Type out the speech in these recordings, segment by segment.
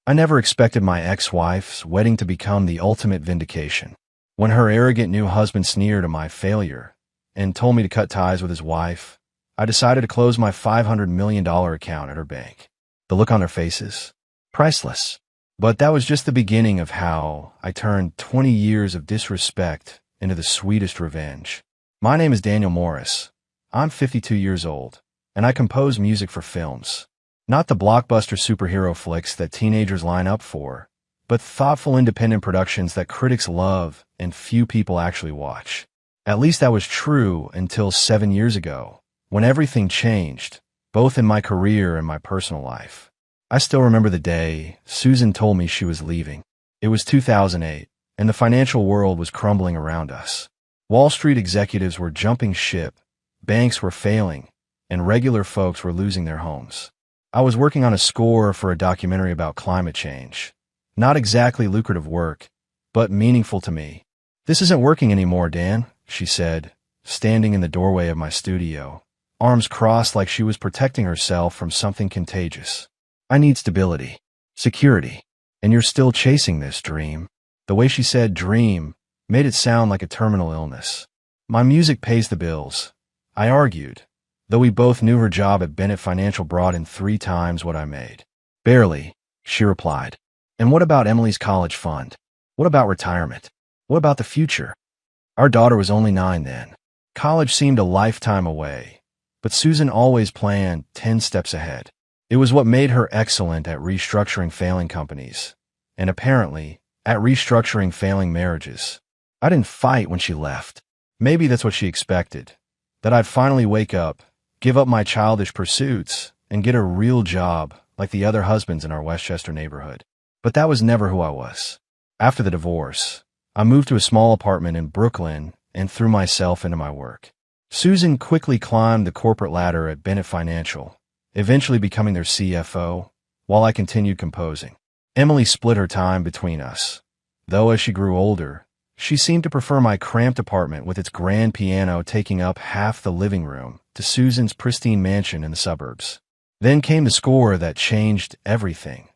I never expected my ex-wife's wedding to become the ultimate vindication. When her arrogant new husband sneered at my failure and told me to cut ties with his wife, I decided to close my $500 million account at her bank. The look on their faces? Priceless. But that was just the beginning of how I turned 20 years of disrespect into the sweetest revenge. My name is Daniel Morris. I'm 52 years old, and I compose music for films. Not the blockbuster superhero flicks that teenagers line up for, but thoughtful independent productions that critics love and few people actually watch. At least that was true until 7 years ago, when everything changed, both in my career and my personal life. I still remember the day Susan told me she was leaving. It was 2008, and the financial world was crumbling around us. Wall Street executives were jumping ship, banks were failing, and regular folks were losing their homes. I was working on a score for a documentary about climate change. Not exactly lucrative work, but meaningful to me. "This isn't working anymore, Dan," she said, standing in the doorway of my studio, arms crossed like she was protecting herself from something contagious. "I need stability, security, and you're still chasing this dream." The way she said dream made it sound like a terminal illness. "My music pays the bills," I argued, though we both knew her job at Bennett Financial brought in 3 times what I made. "Barely," she replied. "And what about Emily's college fund? What about retirement? What about the future?" Our daughter was only 9 then. College seemed a lifetime away, but Susan always planned 10 steps ahead. It was what made her excellent at restructuring failing companies, and apparently at restructuring failing marriages. I didn't fight when she left. Maybe that's what she expected, that I'd finally wake up, give up my childish pursuits, and get a real job like the other husbands in our Westchester neighborhood. But that was never who I was. After the divorce, I moved to a small apartment in Brooklyn and threw myself into my work. Susan quickly climbed the corporate ladder at Bennett Financial, eventually becoming their CFO, while I continued composing. Emily split her time between us, though as she grew older, she seemed to prefer my cramped apartment with its grand piano taking up half the living room to Susan's pristine mansion in the suburbs. Then came the score that changed everything.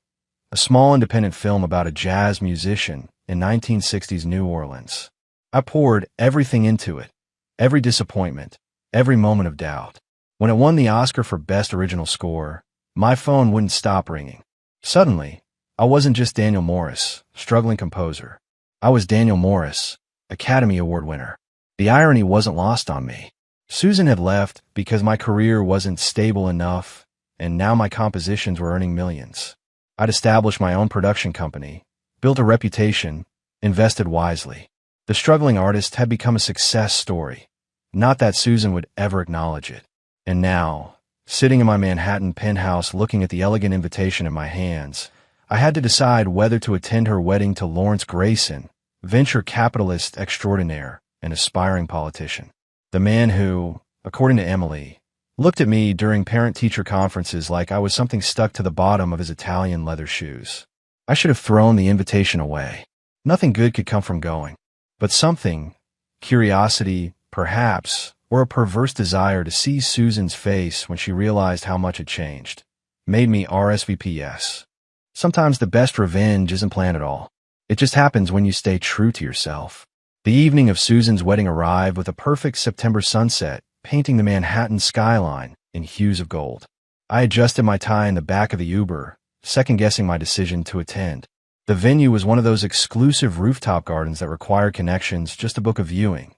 A small independent film about a jazz musician in 1960s New Orleans. I poured everything into it, every disappointment, every moment of doubt. When it won the Oscar for Best Original Score, my phone wouldn't stop ringing. Suddenly, I wasn't just Daniel Morris, struggling composer. I was Daniel Morris, Academy Award winner. The irony wasn't lost on me. Susan had left because my career wasn't stable enough, and now my compositions were earning millions. I'd established my own production company, built a reputation, invested wisely. The struggling artist had become a success story. Not that Susan would ever acknowledge it. And now, sitting in my Manhattan penthouse looking at the elegant invitation in my hands, I had to decide whether to attend her wedding to Lawrence Grayson, venture capitalist extraordinaire and aspiring politician. The man who, according to Emily, looked at me during parent-teacher conferences like I was something stuck to the bottom of his Italian leather shoes. I should have thrown the invitation away. Nothing good could come from going. But something, curiosity, perhaps, or a perverse desire to see Susan's face when she realized how much had changed, made me RSVP yes. Sometimes the best revenge isn't planned at all. It just happens when you stay true to yourself. The evening of Susan's wedding arrived with a perfect September sunset, painting the Manhattan skyline in hues of gold. I adjusted my tie in the back of the Uber, second-guessing my decision to attend. The venue was one of those exclusive rooftop gardens that require connections just to book a viewing.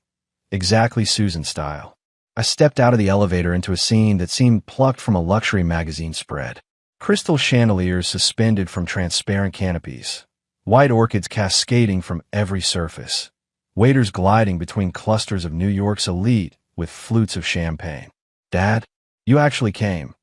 Exactly Susan's style. I stepped out of the elevator into a scene that seemed plucked from a luxury magazine spread. Crystal chandeliers suspended from transparent canopies, white orchids cascading from every surface, waiters gliding between clusters of New York's elite with flutes of champagne. "Dad, you actually came."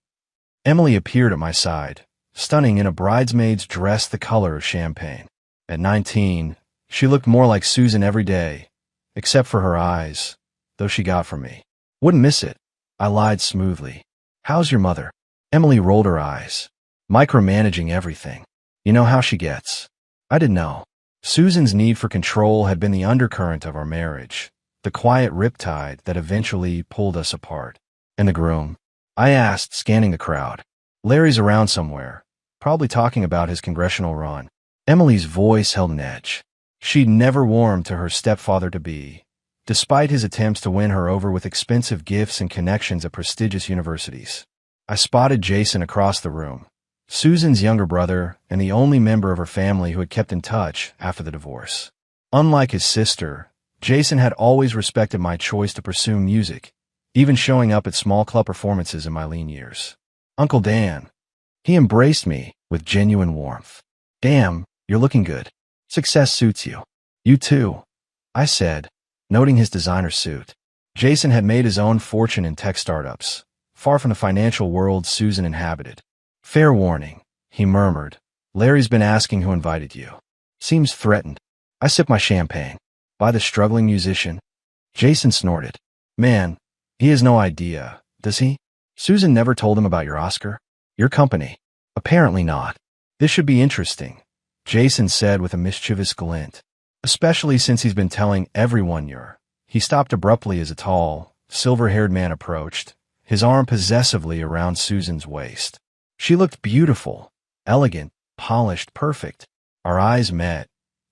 Emily appeared at my side, stunning in a bridesmaid's dress the color of champagne. At 19, she looked more like Susan every day, except for her eyes, though she got from me. "Wouldn't miss it," I lied smoothly. "How's your mother?" Emily rolled her eyes, micromanaging everything. You know how she gets. I didn't know. Susan's need for control had been the undercurrent of our marriage, the quiet riptide that eventually pulled us apart. "And the groom?" I asked, scanning the crowd. "Larry's around somewhere. probably talking about his congressional run. Emily's voice held an edge. She'd never warmed to her stepfather-to-be, despite his attempts to win her over with expensive gifts and connections at prestigious universities. I spotted Jason across the room, Susan's younger brother and the only member of her family who had kept in touch after the divorce. Unlike his sister, Jason had always respected my choice to pursue music, even showing up at small club performances in my lean years. Uncle Dan. He embraced me with genuine warmth. Damn, you're looking good. Success suits you. You too, I said, noting his designer suit. Jason had made his own fortune in tech startups, far from the financial world Susan inhabited. Fair warning, he murmured. Larry's been asking who invited you. Seems threatened. I sipped my champagne. By the struggling musician? Jason snorted. Man, he has no idea, does he? Susan never told him about your Oscar? Your company? Apparently not. This should be interesting, Jason said with a mischievous glint. Especially since he's been telling everyone you're. He stopped abruptly as a tall, silver-haired man approached, his arm possessively around Susan's waist. She looked beautiful, elegant, polished, perfect. Our eyes met,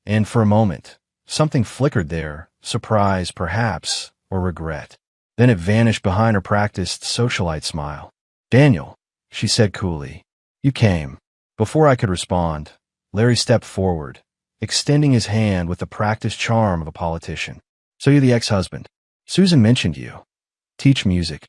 and for a moment, something flickered there, surprise perhaps, or regret. Then it vanished behind her practiced socialite smile. Daniel, she said coolly, you came. Before I could respond, Larry stepped forward, extending his hand with the practiced charm of a politician. So you're the ex-husband. Susan mentioned you. Teach music.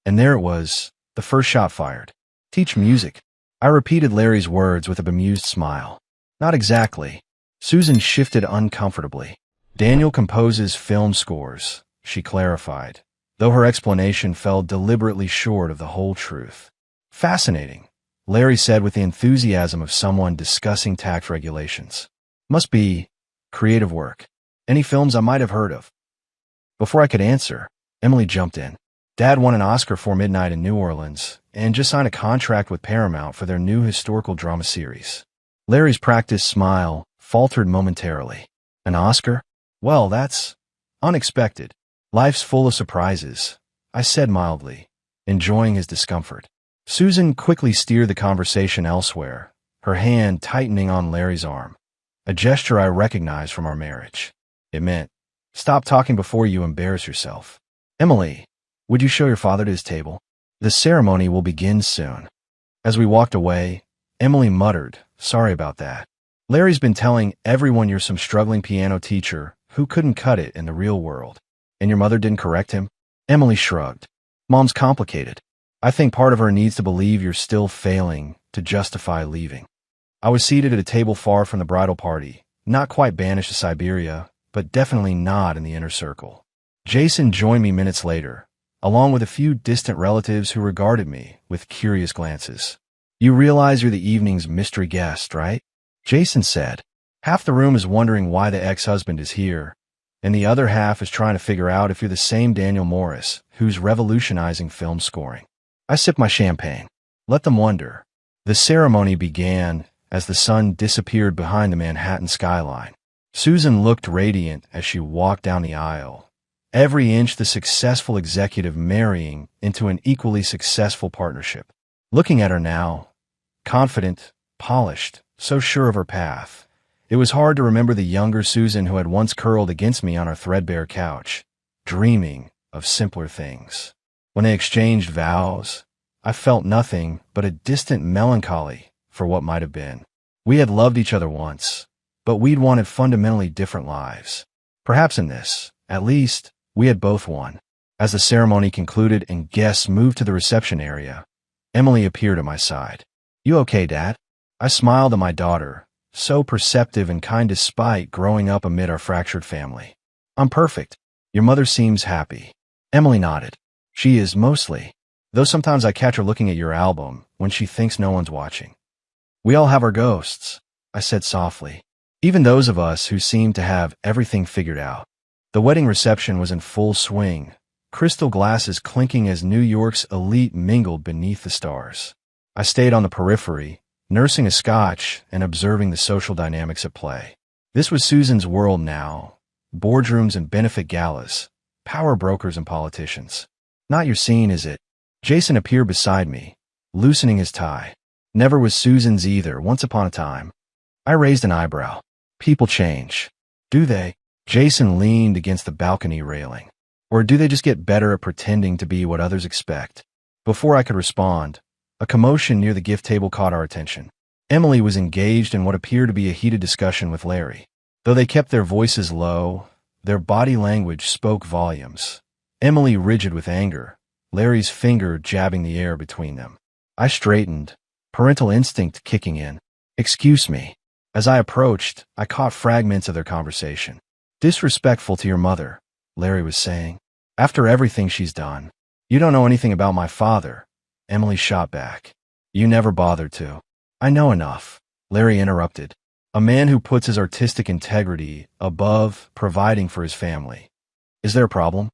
And there it was, the first shot fired. Teach music. I repeated Larry's words with a bemused smile. Not exactly. Susan shifted uncomfortably. Daniel composes film scores, she clarified, though her explanation fell deliberately short of the whole truth. Fascinating, Larry said with the enthusiasm of someone discussing tax regulations. Must be creative work. Any films I might have heard of? Before I could answer, Emily jumped in. Dad won an Oscar for Midnight in New Orleans and just signed a contract with Paramount for their new historical drama series. Larry's practiced smile faltered momentarily. An Oscar? Well, that's unexpected. Life's full of surprises, I said mildly, enjoying his discomfort. Susan quickly steered the conversation elsewhere, her hand tightening on Larry's arm, a gesture I recognized from our marriage. It meant, stop talking before you embarrass yourself. Emily, would you show your father to his table? The ceremony will begin soon. As we walked away, Emily muttered, sorry about that. Larry's been telling everyone you're some struggling piano teacher who couldn't cut it in the real world. And your mother didn't correct him? Emily shrugged. Mom's complicated. I think part of her needs to believe you're still failing to justify leaving. I was seated at a table far from the bridal party, not quite banished to Siberia, but definitely not in the inner circle. Jason joined me minutes later, along with a few distant relatives who regarded me with curious glances. You realize you're the evening's mystery guest, right? Jason said. Half the room is wondering why the ex-husband is here, and the other half is trying to figure out if you're the same Daniel Morris who's revolutionizing film scoring. I sipped my champagne. Let them wonder. The ceremony began as the sun disappeared behind the Manhattan skyline. Susan looked radiant as she walked down the aisle, every inch the successful executive marrying into an equally successful partnership. Looking at her now, confident, polished, so sure of her path, it was hard to remember the younger Susan who had once curled against me on our threadbare couch, dreaming of simpler things. When they exchanged vows, I felt nothing but a distant melancholy for what might have been. We had loved each other once, but we'd wanted fundamentally different lives. Perhaps in this, at least, we had both won. As the ceremony concluded and guests moved to the reception area, Emily appeared at my side. You okay, Dad? I smiled at my daughter, so perceptive and kind despite growing up amid our fractured family. I'm perfect. Your mother seems happy. Emily nodded. She is mostly, though sometimes I catch her looking at your album when she thinks no one's watching. We all have our ghosts, I said softly, even those of us who seem to have everything figured out. The wedding reception was in full swing, crystal glasses clinking as New York's elite mingled beneath the stars. I stayed on the periphery, nursing a scotch and observing the social dynamics at play. This was Susan's world now, boardrooms and benefit galas, power brokers and politicians. Not your scene, is it? Jason appeared beside me, loosening his tie. Never was Susan's either, once upon a time. I raised an eyebrow. People change. Do they? Jason leaned against the balcony railing. Or do they just get better at pretending to be what others expect? Before I could respond, a commotion near the gift table caught our attention. Emily was engaged in what appeared to be a heated discussion with Larry. Though they kept their voices low, their body language spoke volumes. Emily rigid with anger, Larry's finger jabbing the air between them. I straightened, parental instinct kicking in. "Excuse me." As I approached, I caught fragments of their conversation. "Disrespectful to your mother," Larry was saying. "After everything she's done. You don't know anything about my father," Emily shot back. "You never bothered to." "I know enough," Larry interrupted. "A man who puts his artistic integrity above providing for his family. Is there a problem?"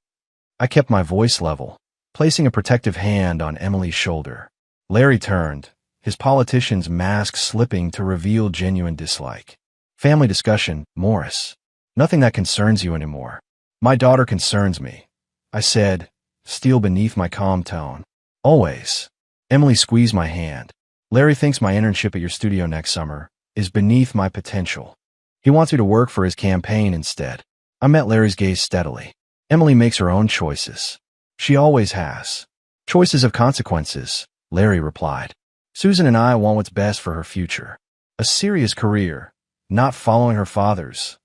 I kept my voice level, placing a protective hand on Emily's shoulder. Larry turned, his politician's mask slipping to reveal genuine dislike. "Family discussion, Morris. Nothing that concerns you anymore." "My daughter concerns me," I said, steel beneath my calm tone. "Always." Emily squeezed my hand. "Larry thinks my internship at your studio next summer is beneath my potential. He wants me to work for his campaign instead." I met Larry's gaze steadily. "Emily makes her own choices. She always has." "Choices have consequences," Larry replied. "Susan and I want what's best for her future. A serious career, not following her father's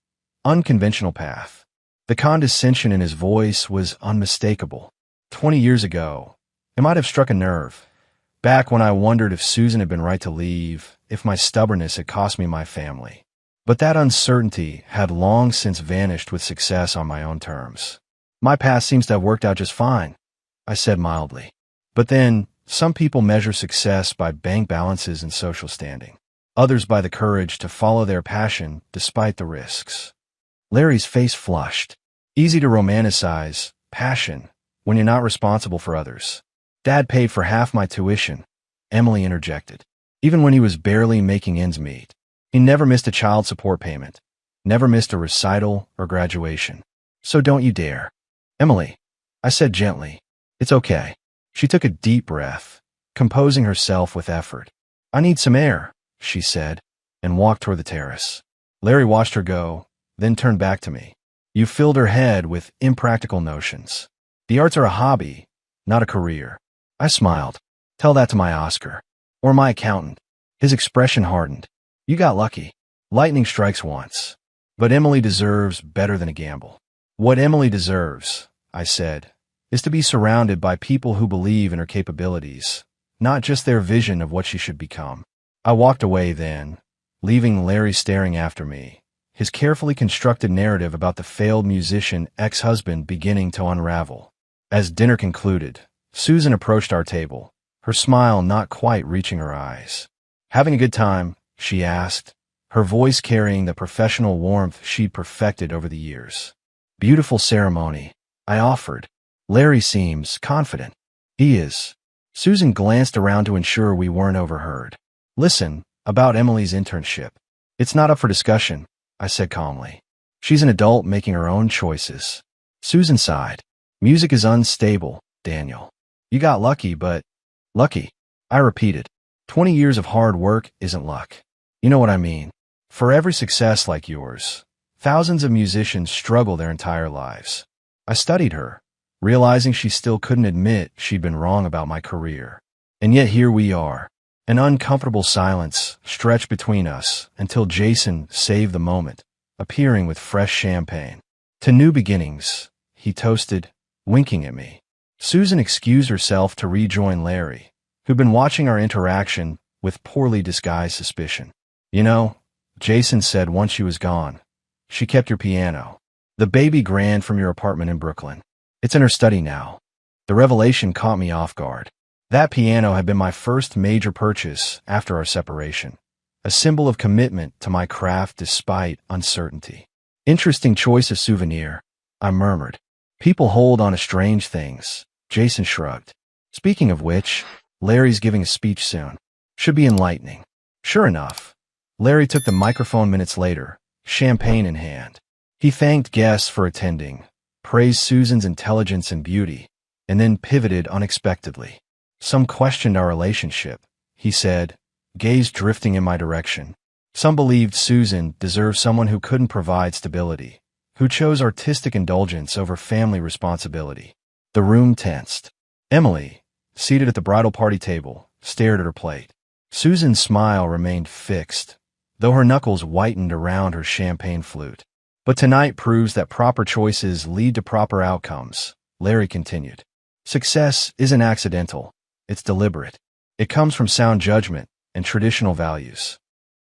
unconventional path." The condescension in his voice was unmistakable. 20 years ago, it might have struck a nerve. Back when I wondered if Susan had been right to leave, if my stubbornness had cost me my family. But that uncertainty had long since vanished with success on my own terms. "My past seems to have worked out just fine," I said mildly. "But then, some people measure success by bank balances and social standing. Others by the courage to follow their passion despite the risks." Larry's face flushed. "Easy to romanticize passion when you're not responsible for others." "Dad paid for half my tuition," Emily interjected. "Even when he was barely making ends meet. He never missed a child support payment, never missed a recital or graduation. So don't you dare." "Emily," I said gently, "it's okay." She took a deep breath, composing herself with effort. "I need some air," she said, and walked toward the terrace. Larry watched her go, then turned back to me. "You filled her head with impractical notions. The arts are a hobby, not a career." I smiled. "Tell that to my Oscar. Or my accountant." His expression hardened. "You got lucky. Lightning strikes once. But Emily deserves better than a gamble." "What Emily deserves," I said, "is to be surrounded by people who believe in her capabilities, not just their vision of what she should become." I walked away then, leaving Larry staring after me, his carefully constructed narrative about the failed musician ex-husband beginning to unravel. As dinner concluded, Susan approached our table, her smile not quite reaching her eyes. "Having a good time?" she asked, her voice carrying the professional warmth she'd perfected over the years. "Beautiful ceremony," I offered. "Larry seems confident." "He is." Susan glanced around to ensure we weren't overheard. "Listen, about Emily's internship. It's not up for discussion," I said calmly. "She's an adult making her own choices." Susan sighed. "Music is unstable, Daniel. You got lucky, but..." "Lucky," I repeated. 20 years of hard work isn't luck. You know what I mean. For every success like yours, thousands of musicians struggle their entire lives. I studied her, realizing she still couldn't admit she'd been wrong about my career. And yet here we are. An uncomfortable silence stretched between us until Jason saved the moment, appearing with fresh champagne. "To new beginnings," he toasted, winking at me. Susan excused herself to rejoin Larry, who'd been watching our interaction with poorly disguised suspicion. "You know," Jason said once she was gone, "she kept your piano. The baby grand from your apartment in Brooklyn. It's in her study now." The revelation caught me off guard. That piano had been my first major purchase after our separation, a symbol of commitment to my craft despite uncertainty. "Interesting choice of souvenir," I murmured. "People hold on to strange things," Jason shrugged. "Speaking of which, Larry's giving a speech soon. Should be enlightening." Sure enough, Larry took the microphone minutes later, champagne in hand. He thanked guests for attending, praised Susan's intelligence and beauty, and then pivoted unexpectedly. "Some questioned our relationship," he said, gaze drifting in my direction. Some believed Susan deserved someone who couldn't provide stability, who chose artistic indulgence over family responsibility. The room tensed. Emily, seated at the bridal party table, stared at her plate. Susan's smile remained fixed, though her knuckles whitened around her champagne flute. But tonight proves that proper choices lead to proper outcomes, Larry continued. Success isn't accidental, it's deliberate. It comes from sound judgment and traditional values.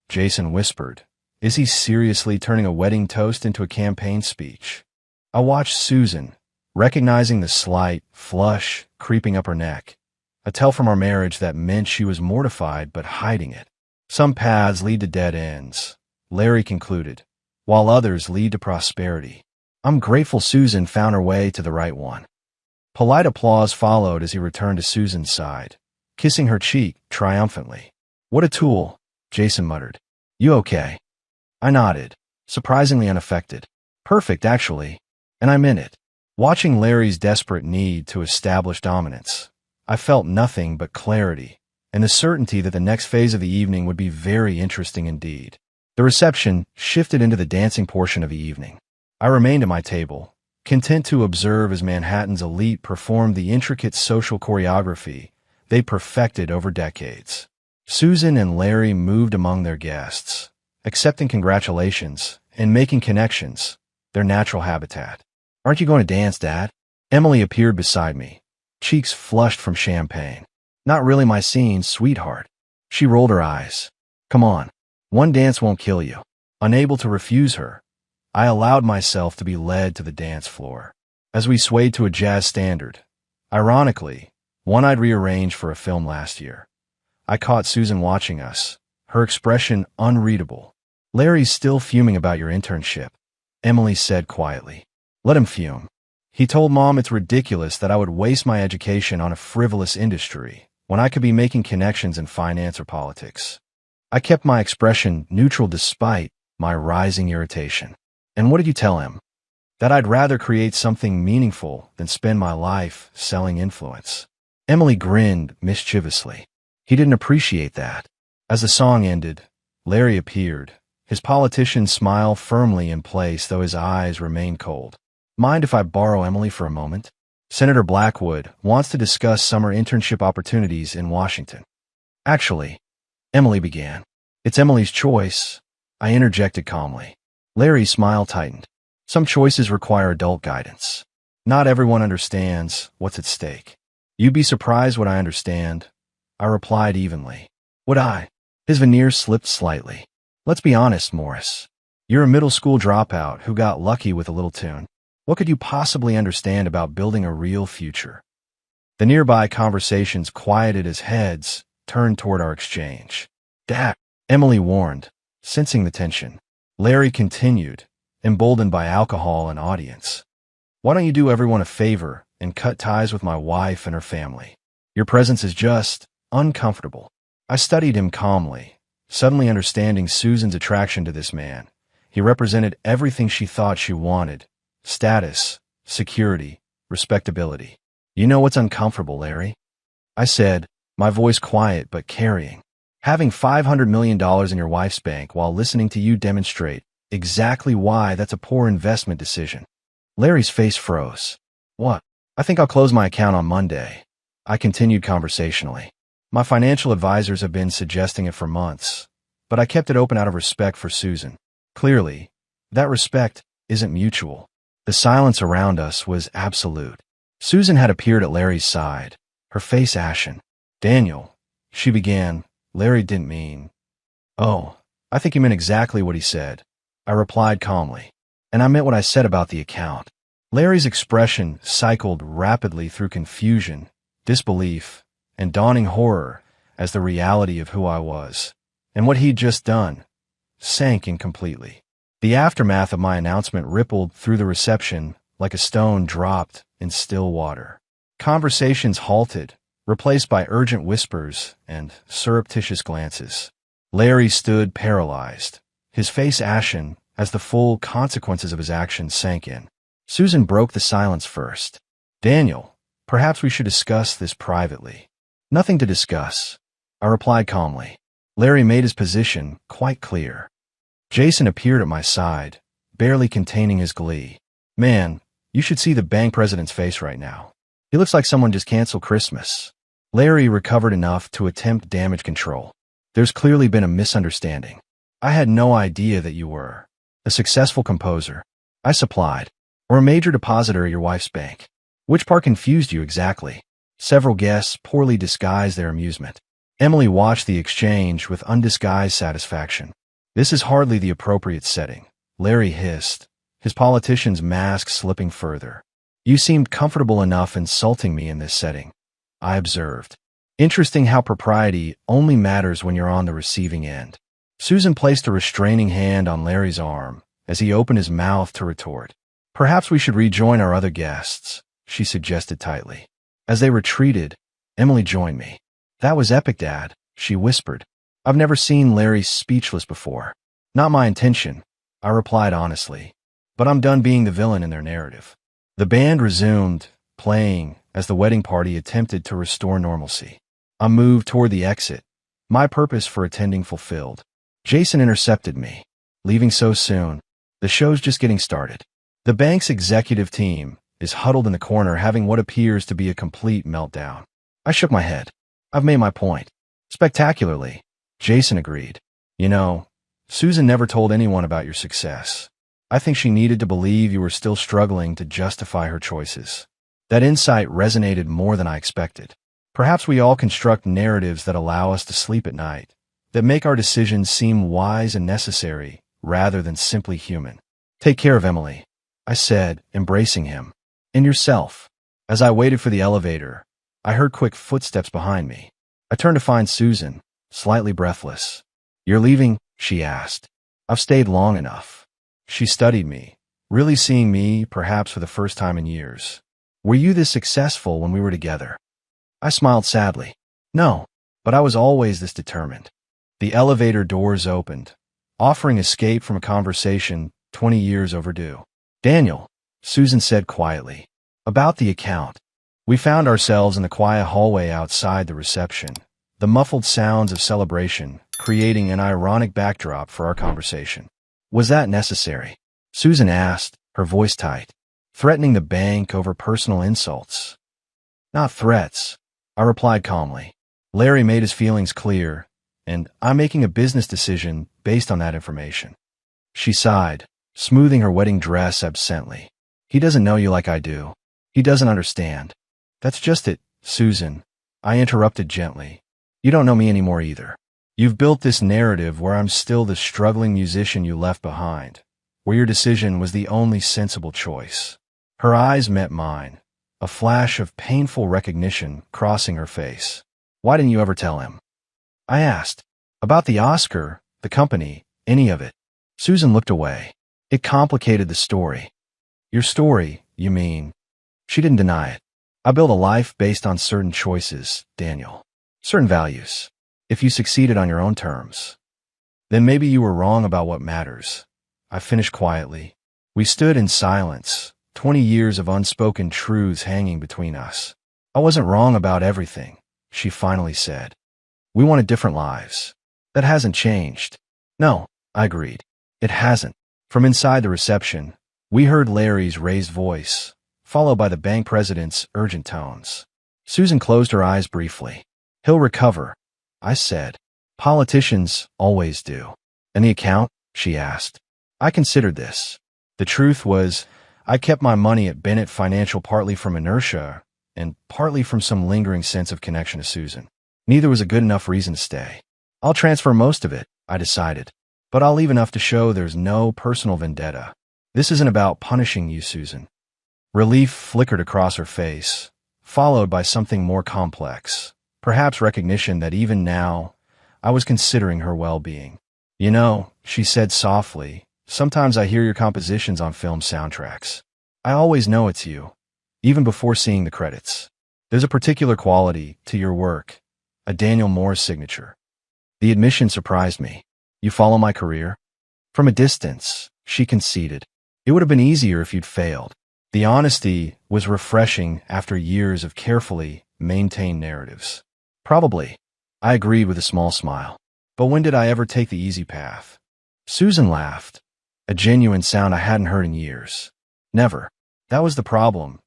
Jason whispered. Is he seriously turning a wedding toast into a campaign speech? I watched Susan, recognizing the slight flush creeping up her neck, a tell from our marriage that meant she was mortified but hiding it. Some paths lead to dead ends, Larry concluded, while others lead to prosperity. I'm grateful Susan found her way to the right one. Polite applause followed as he returned to Susan's side, kissing her cheek triumphantly. What a tool, Jason muttered. You okay? I nodded, surprisingly unaffected. Perfect, actually. And I meant it. Watching Larry's desperate need to establish dominance, I felt nothing but clarity and the certainty that the next phase of the evening would be very interesting indeed. The reception shifted into the dancing portion of the evening. I remained at my table, content to observe as Manhattan's elite performed the intricate social choreography they perfected over decades. Susan and Larry moved among their guests, accepting congratulations and making connections, their natural habitat. Aren't you going to dance, Dad? Emily appeared beside me, cheeks flushed from champagne. Not really my scene, sweetheart. She rolled her eyes. Come on. One dance won't kill you. Unable to refuse her, I allowed myself to be led to the dance floor. As we swayed to a jazz standard, ironically, one I'd rearranged for a film last year, I caught Susan watching us, her expression unreadable. Larry's still fuming about your internship, Emily said quietly. Let him fume. He told Mom it's ridiculous that I would waste my education on a frivolous industry when I could be making connections in finance or politics. I kept my expression neutral despite my rising irritation. And what did you tell him? That I'd rather create something meaningful than spend my life selling influence. Emily grinned mischievously. He didn't appreciate that. As the song ended, Larry appeared, his politician smile firmly in place though his eyes remained cold. Mind if I borrow Emily for a moment? Senator Blackwood wants to discuss summer internship opportunities in Washington. Actually, Emily began. It's Emily's choice, I interjected calmly. Larry's smile tightened. Some choices require adult guidance. Not everyone understands what's at stake. You'd be surprised what I understand, I replied evenly. Would I? His veneer slipped slightly. Let's be honest, Morris. You're a middle school dropout who got lucky with a little tune. What could you possibly understand about building a real future? The nearby conversations quieted as heads turned toward our exchange. Dad, Emily warned, sensing the tension. Larry continued, emboldened by alcohol and audience. Why don't you do everyone a favor and cut ties with my wife and her family? Your presence is just uncomfortable. I studied him calmly, suddenly understanding Susan's attraction to this man. He represented everything she thought she wanted. Status, security, respectability. You know what's uncomfortable, Larry? I said, my voice quiet but carrying. Having $500 million in your wife's bank while listening to you demonstrate exactly why that's a poor investment decision. Larry's face froze. What? I think I'll close my account on Monday. I continued conversationally. My financial advisors have been suggesting it for months, but I kept it open out of respect for Susan. Clearly, that respect isn't mutual. The silence around us was absolute. Susan had appeared at Larry's side, her face ashen. Daniel, she began. Larry didn't mean. Oh, I think he meant exactly what he said. I replied calmly. And I meant what I said about the account. Larry's expression cycled rapidly through confusion, disbelief, and dawning horror as the reality of who I was, and what he'd just done, sank in completely. The aftermath of my announcement rippled through the reception like a stone dropped in still water. Conversations halted, replaced by urgent whispers and surreptitious glances. Larry stood paralyzed, his face ashen as the full consequences of his actions sank in. Susan broke the silence first. Daniel, perhaps we should discuss this privately. Nothing to discuss, I replied calmly. Larry made his position quite clear. Jason appeared at my side, barely containing his glee. Man, you should see the bank president's face right now. He looks like someone just canceled Christmas. Larry recovered enough to attempt damage control. There's clearly been a misunderstanding. I had no idea that you were a successful composer, I supplied, or a major depositor at your wife's bank. Which part confused you exactly? Several guests poorly disguised their amusement. Emily watched the exchange with undisguised satisfaction. This is hardly the appropriate setting, Larry hissed, his politician's mask slipping further. You seemed comfortable enough insulting me in this setting, I observed. Interesting how propriety only matters when you're on the receiving end. Susan placed a restraining hand on Larry's arm as he opened his mouth to retort. Perhaps we should rejoin our other guests, she suggested tightly. As they retreated, Emily joined me. That was epic, Dad, she whispered. I've never seen Larry speechless before. Not my intention, I replied honestly. But I'm done being the villain in their narrative. The band resumed, playing as the wedding party attempted to restore normalcy. I moved toward the exit, my purpose for attending fulfilled. Jason intercepted me. Leaving so soon? The show's just getting started. The bank's executive team is huddled in the corner having what appears to be a complete meltdown. I shook my head. I've made my point. Spectacularly, Jason agreed. You know, Susan never told anyone about your success. I think she needed to believe you were still struggling to justify her choices. That insight resonated more than I expected. Perhaps we all construct narratives that allow us to sleep at night, that make our decisions seem wise and necessary rather than simply human. Take care of Emily, I said, embracing him. And yourself. As I waited for the elevator, I heard quick footsteps behind me. I turned to find Susan, slightly breathless. You're leaving? She asked. I've stayed long enough. She studied me, really seeing me perhaps for the first time in years. Were you this successful when we were together? I smiled sadly. No, but I was always this determined. The elevator doors opened, offering escape from a conversation 20 years overdue. Daniel, Susan said quietly. About the account. We found ourselves in the quiet hallway outside the reception, the muffled sounds of celebration creating an ironic backdrop for our conversation. Was that necessary? Susan asked, her voice tight, threatening the bank over personal insults. Not threats, I replied calmly. Larry made his feelings clear, and I'm making a business decision based on that information. She sighed, smoothing her wedding dress absently. He doesn't know you like I do. He doesn't understand. That's just it, Susan, I interrupted gently. You don't know me anymore either. You've built this narrative where I'm still the struggling musician you left behind, where your decision was the only sensible choice. Her eyes met mine, a flash of painful recognition crossing her face. Why didn't you ever tell him? I asked. About the Oscar, the company, any of it. Susan looked away. It complicated the story. Your story, you mean? She didn't deny it. I built a life based on certain choices, Daniel. Certain values. If you succeeded on your own terms, then maybe you were wrong about what matters. I finished quietly. We stood in silence, 20 years of unspoken truths hanging between us. I wasn't wrong about everything, she finally said. We wanted different lives. That hasn't changed. No, I agreed. It hasn't. From inside the reception, we heard Larry's raised voice, followed by the bank president's urgent tones. Susan closed her eyes briefly. He'll recover, I said. Politicians always do. And the account? She asked. I considered this. The truth was, I kept my money at Bennett Financial partly from inertia and partly from some lingering sense of connection to Susan. Neither was a good enough reason to stay. I'll transfer most of it, I decided. But I'll leave enough to show there's no personal vendetta. This isn't about punishing you, Susan. Relief flickered across her face, followed by something more complex. Perhaps recognition that even now, I was considering her well-being. You know, she said softly, sometimes I hear your compositions on film soundtracks. I always know it's you, even before seeing the credits. There's a particular quality to your work, a Daniel Moore signature. The admission surprised me. You follow my career? From a distance, she conceded. It would have been easier if you'd failed. The honesty was refreshing after years of carefully maintained narratives. Probably, I agreed with a small smile. But when did I ever take the easy path? Susan laughed, a genuine sound I hadn't heard in years. Never. That was the problem,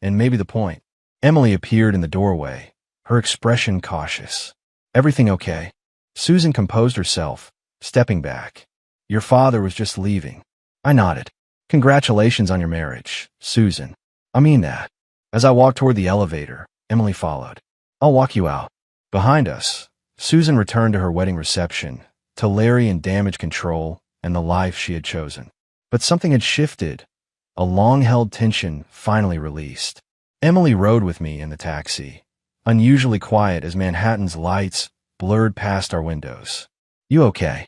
and maybe the point. Emily appeared in the doorway, her expression cautious. Everything okay? Susan composed herself, stepping back. Your father was just leaving. I nodded. Congratulations on your marriage, Susan. I mean that. As I walked toward the elevator, Emily followed. I'll walk you out. Behind us, Susan returned to her wedding reception, to Larry and damage control and the life she had chosen. But something had shifted. A long-held tension finally released. Emily rode with me in the taxi, unusually quiet as Manhattan's lights blurred past our windows. You okay?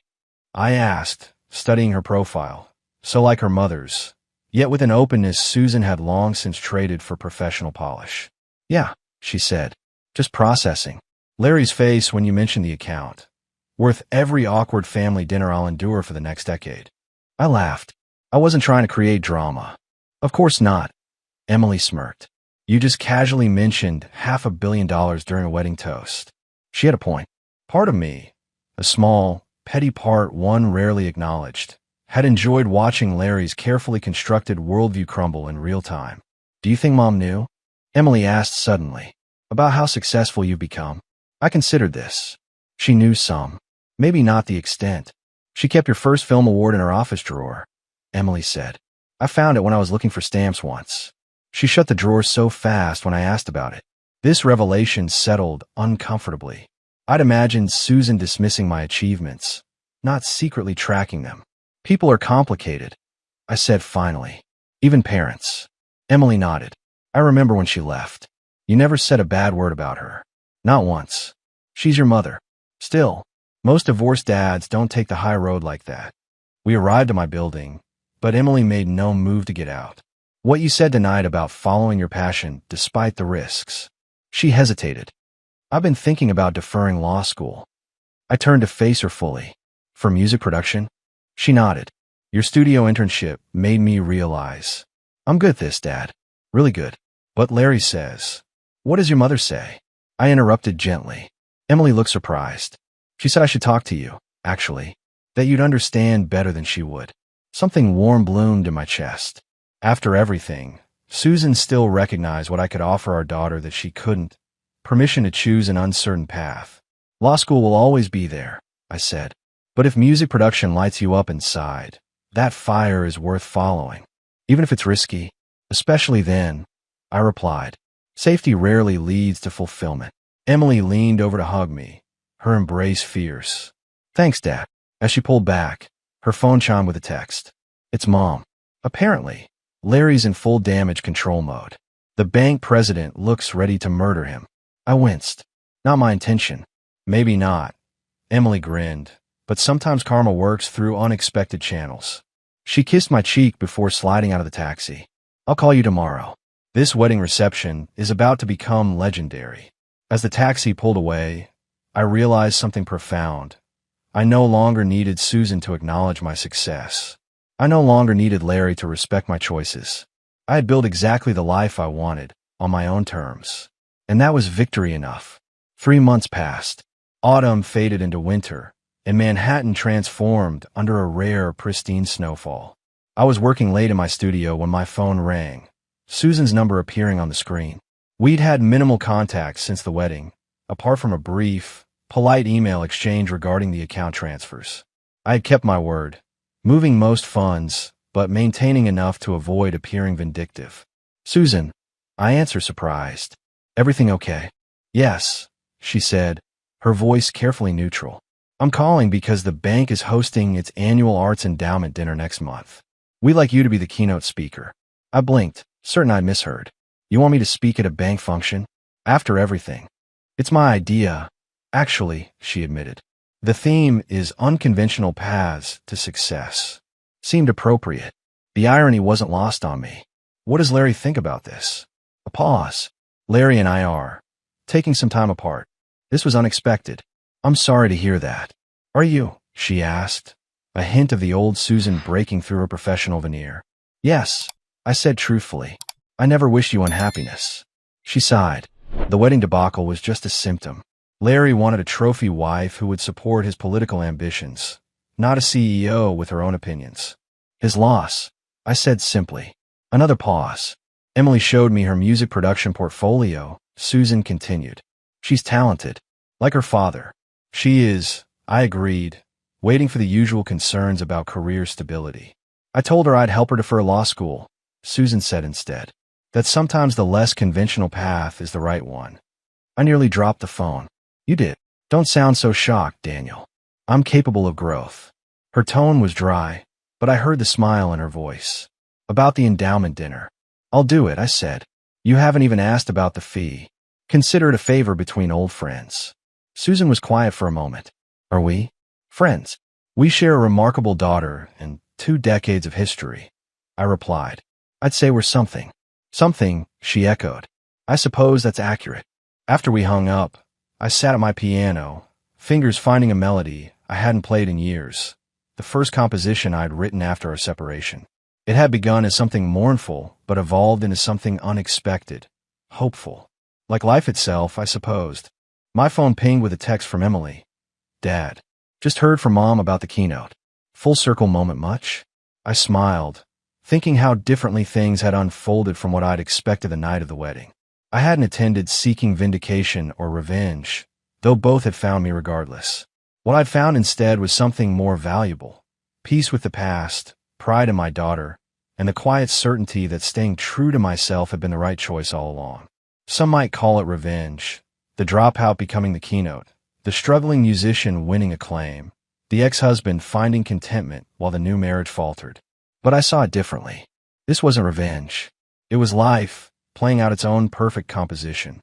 I asked, studying her profile, so like her mother's, yet with an openness Susan had long since traded for professional polish. Yeah, she said, just processing. Larry's face when you mentioned the account. Worth every awkward family dinner I'll endure for the next decade. I laughed. I wasn't trying to create drama. Of course not. Emily smirked. You just casually mentioned $500 million during a wedding toast. She had a point. Part of me, a small, petty part one rarely acknowledged, had enjoyed watching Larry's carefully constructed worldview crumble in real time. Do you think Mom knew? Emily asked suddenly. About how successful you've become. I considered this. She knew some. Maybe not the extent. She kept your first film award in her office drawer, Emily said. I found it when I was looking for stamps once. She shut the drawer so fast when I asked about it. This revelation settled uncomfortably. I'd imagined Susan dismissing my achievements, not secretly tracking them. People are complicated, I said finally. Even parents. Emily nodded. I remember when she left. You never said a bad word about her. Not once. She's your mother. Still, most divorced dads don't take the high road like that. We arrived at my building, but Emily made no move to get out. What you said tonight about following your passion despite the risks. She hesitated. I've been thinking about deferring law school. I turned to face her fully. For music production? She nodded. Your studio internship made me realize. I'm good at this, Dad. Really good. But Larry says. What does your mother say? I interrupted gently. Emily looked surprised. She said I should talk to you, actually. That you'd understand better than she would. Something warm bloomed in my chest. After everything, Susan still recognized what I could offer our daughter that she couldn't. Permission to choose an uncertain path. Law school will always be there, I said. But if music production lights you up inside, that fire is worth following. Even if it's risky. Especially then, I replied. Safety rarely leads to fulfillment. Emily leaned over to hug me, her embrace fierce. Thanks, Dad. As she pulled back, her phone chimed with a text. It's Mom. Apparently, Larry's in full damage control mode. The bank president looks ready to murder him. I winced. Not my intention. Maybe not. Emily grinned, but sometimes karma works through unexpected channels. She kissed my cheek before sliding out of the taxi. I'll call you tomorrow. This wedding reception is about to become legendary. As the taxi pulled away, I realized something profound. I no longer needed Susan to acknowledge my success. I no longer needed Larry to respect my choices. I had built exactly the life I wanted, on my own terms. And that was victory enough. 3 months passed. Autumn faded into winter, and Manhattan transformed under a rare, pristine snowfall. I was working late in my studio when my phone rang, Susan's number appearing on the screen. We'd had minimal contact since the wedding, apart from a brief, polite email exchange regarding the account transfers. I had kept my word, moving most funds, but maintaining enough to avoid appearing vindictive. Susan, I answered surprised. Everything okay? Yes, she said, her voice carefully neutral. I'm calling because the bank is hosting its annual arts endowment dinner next month. We'd like you to be the keynote speaker. I blinked, certain I'd misheard. You want me to speak at a bank function? After everything. It's my idea. Actually, she admitted. The theme is unconventional paths to success. Seemed appropriate. The irony wasn't lost on me. What does Larry think about this? A pause. Larry and I are taking some time apart. This was unexpected. I'm sorry to hear that. Are you? She asked, a hint of the old Susan breaking through her professional veneer. Yes, I said truthfully. I never wish you unhappiness. She sighed. The wedding debacle was just a symptom. Larry wanted a trophy wife who would support his political ambitions, not a CEO with her own opinions. His loss, I said simply. Another pause. Emily showed me her music production portfolio. Susan continued. She's talented, like her father. She is, I agreed, waiting for the usual concerns about career stability. I told her I'd help her defer law school. Susan said instead that sometimes the less conventional path is the right one. I nearly dropped the phone. You did. Don't sound so shocked, Daniel. I'm capable of growth. Her tone was dry, but I heard the smile in her voice. About the endowment dinner. I'll do it, I said. You haven't even asked about the fee. Consider it a favor between old friends. Susan was quiet for a moment. Are we? Friends. We share a remarkable daughter and 2 decades of history. I replied. I'd say we're something. Something, she echoed. I suppose that's accurate. After we hung up, I sat at my piano, fingers finding a melody I hadn't played in years, the first composition I'd written after our separation. It had begun as something mournful, but evolved into something unexpected, hopeful. Like life itself, I supposed. My phone pinged with a text from Emily. Dad. Just heard from Mom about the keynote. Full circle moment much? I smiled, thinking how differently things had unfolded from what I'd expected the night of the wedding. I hadn't attended seeking vindication or revenge, though both had found me regardless. What I'd found instead was something more valuable. Peace with the past, pride in my daughter, and the quiet certainty that staying true to myself had been the right choice all along. Some might call it revenge, the dropout becoming the keynote, the struggling musician winning acclaim, the ex-husband finding contentment while the new marriage faltered. But I saw it differently. This wasn't revenge. It was life, playing out its own perfect composition.